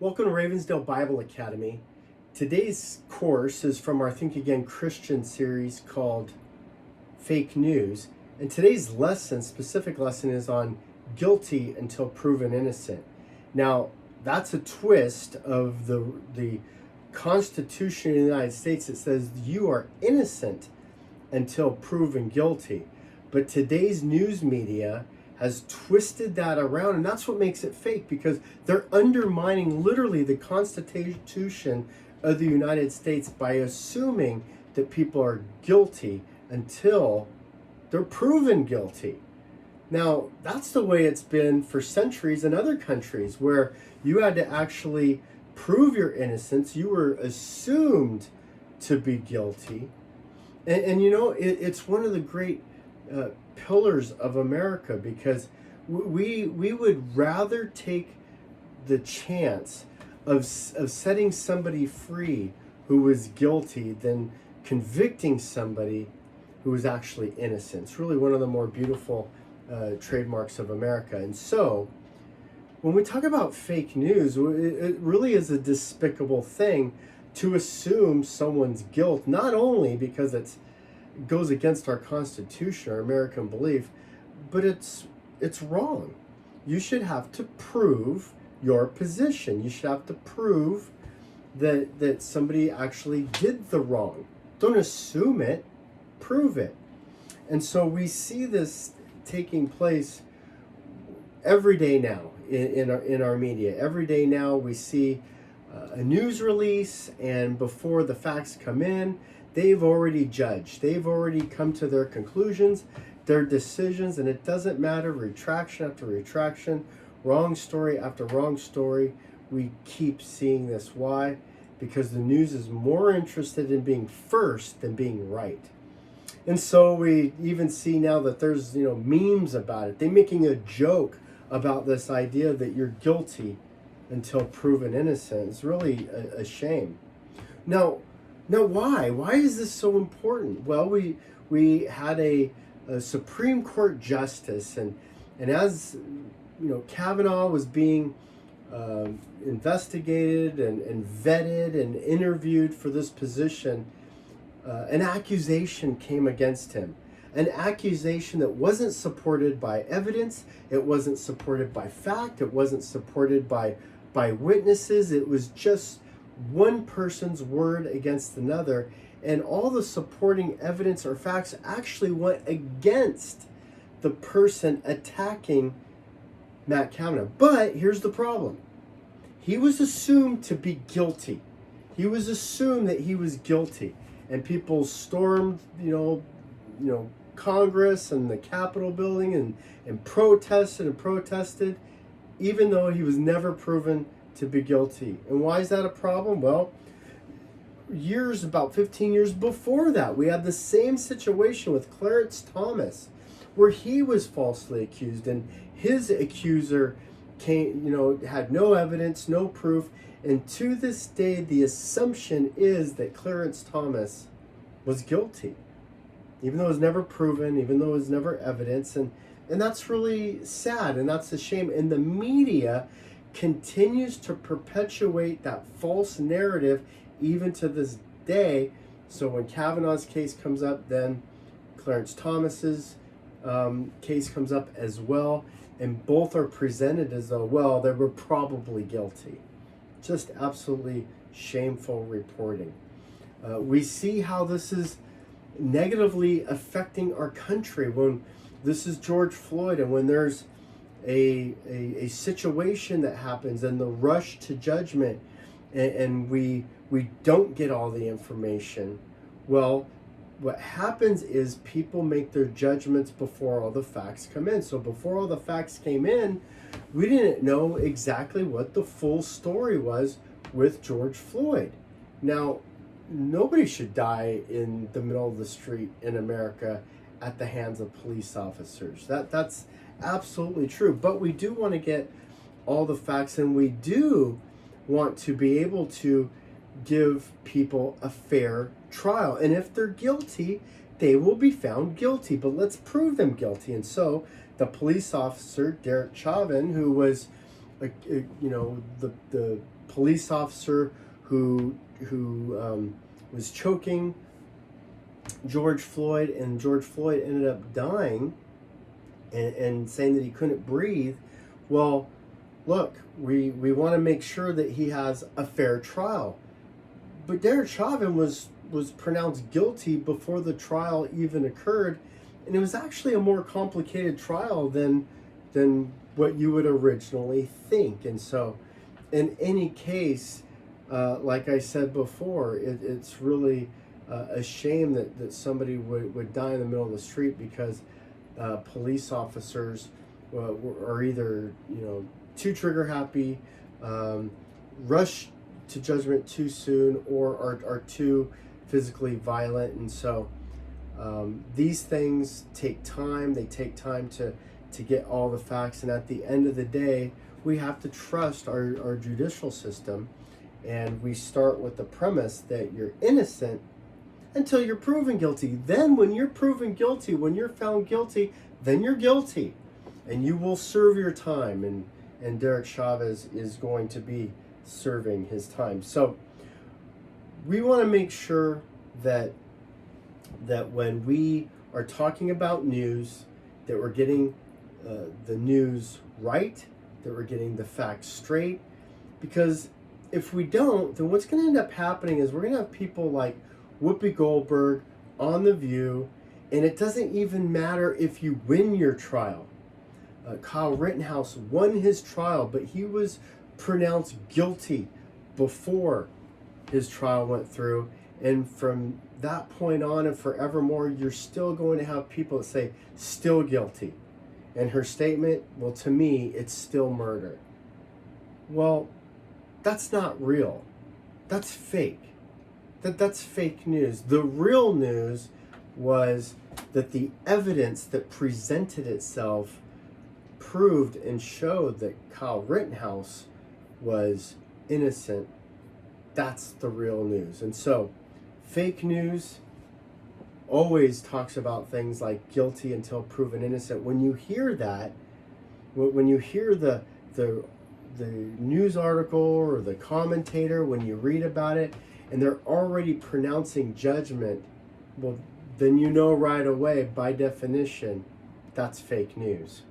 Welcome to Ravensdale Bible Academy. Today's course is from our Think Again Christian series called Fake News. And today's specific lesson, is on guilty until proven innocent. Now, that's a twist of the Constitution of the United States. It says you are innocent until proven guilty. But today's news media has twisted that around, and that's what makes it fake, because they're undermining literally the Constitution of the United States by assuming that people are guilty until they're proven guilty. Now, that's the way it's been for centuries in other countries, where you had to actually prove your innocence. You were assumed to be guilty. And it's one of the great pillars of America, because we would rather take the chance of setting somebody free who was guilty than convicting somebody who was actually innocent. It's really one of the more beautiful trademarks of America. And so when we talk about fake news, it really is a despicable thing to assume someone's guilt, not only because it goes against our Constitution, our American belief, but it's wrong. You should have to prove your position. You should have to prove that somebody actually did the wrong. Don't assume it, prove it. And so we see this taking place every day now in our media. Every day now we see a news release, and before the facts come in, they've already judged. They've already come to their conclusions, their decisions, and it doesn't matter, retraction after retraction, wrong story after wrong story. We keep seeing this. Why? Because the news is more interested in being first than being right. And so we even see now that there's memes about it. They're making a joke about this idea that you're guilty until proven innocent. It's really a shame. Now why? Why is this so important? Well, we had a Supreme Court justice, and as Kavanaugh was being investigated and vetted and interviewed for this position, an accusation came against him. An accusation that wasn't supported by evidence, it wasn't supported by fact, it wasn't supported by witnesses. It was just one person's word against another, and all the supporting evidence or facts actually went against the person attacking Matt Kavanaugh. But here's the problem. He was assumed to be guilty. He was assumed that he was guilty, and people stormed, Congress and the Capitol building and protested, even though he was never proven to be guilty. And why is that a problem? Well, about 15 years before that, we had the same situation with Clarence Thomas, where he was falsely accused, and his accuser had no evidence, no proof, and to this day, the assumption is that Clarence Thomas was guilty, even though it was never proven, even though it was never evidence, and that's really sad, and that's a shame. And the media continues to perpetuate that false narrative even to this day. So when Kavanaugh's case comes up, then Clarence Thomas's case comes up as well, and both are presented as though, well, they were probably guilty. Just absolutely shameful reporting. We see how this is negatively affecting our country. When this is George Floyd, and when there's a situation that happens, and the rush to judgment, and we don't get all the information, well, what happens is people make their judgments before all the facts come in. So before all the facts came in, we didn't know exactly what the full story was with George Floyd. Now, nobody should die in the middle of the street in America at the hands of police officers. That's absolutely true. But we do want to get all the facts, and we do want to be able to give people a fair trial. And if they're guilty, they will be found guilty. But let's prove them guilty. And so the police officer, Chauvin, who was the police officer who was choking George Floyd, and George Floyd ended up dying, and saying that he couldn't breathe. Well, look, we want to make sure that he has a fair trial. But Derek Chauvin was pronounced guilty before the trial even occurred, and it was actually a more complicated trial than what you would originally think. And so, in any case, like I said before, it's really a shame that somebody would die in the middle of the street because police officers are either too trigger happy, rush to judgment too soon, or are too physically violent. And so these things take time. They take time to get all the facts, and at the end of the day, we have to trust our judicial system, and we start with the premise that you're innocent until you're proven guilty. Then when you're proven guilty, when you're found guilty, then you're guilty, and you will serve your time. And Derek Chauvin is going to be serving his time. So we want to make sure that when we are talking about news, that we're getting the news right, that we're getting the facts straight. Because if we don't, then what's going to end up happening is we're going to have people like Whoopi Goldberg on The View, and it doesn't even matter if you win your trial. Kyle Rittenhouse won his trial, but he was pronounced guilty before his trial went through. And from that point on and forevermore, you're still going to have people that say, still guilty. And her statement, well, to me, it's still murder. Well, that's not real. That's fake. That's fake news. The real news was that the evidence that presented itself proved and showed that Kyle Rittenhouse was innocent. That's the real news. And so fake news always talks about things like guilty until proven innocent. When you hear that, when you hear the news article or the commentator, when you read about it and they're already pronouncing judgment, well, then you know right away, by definition, that's fake news.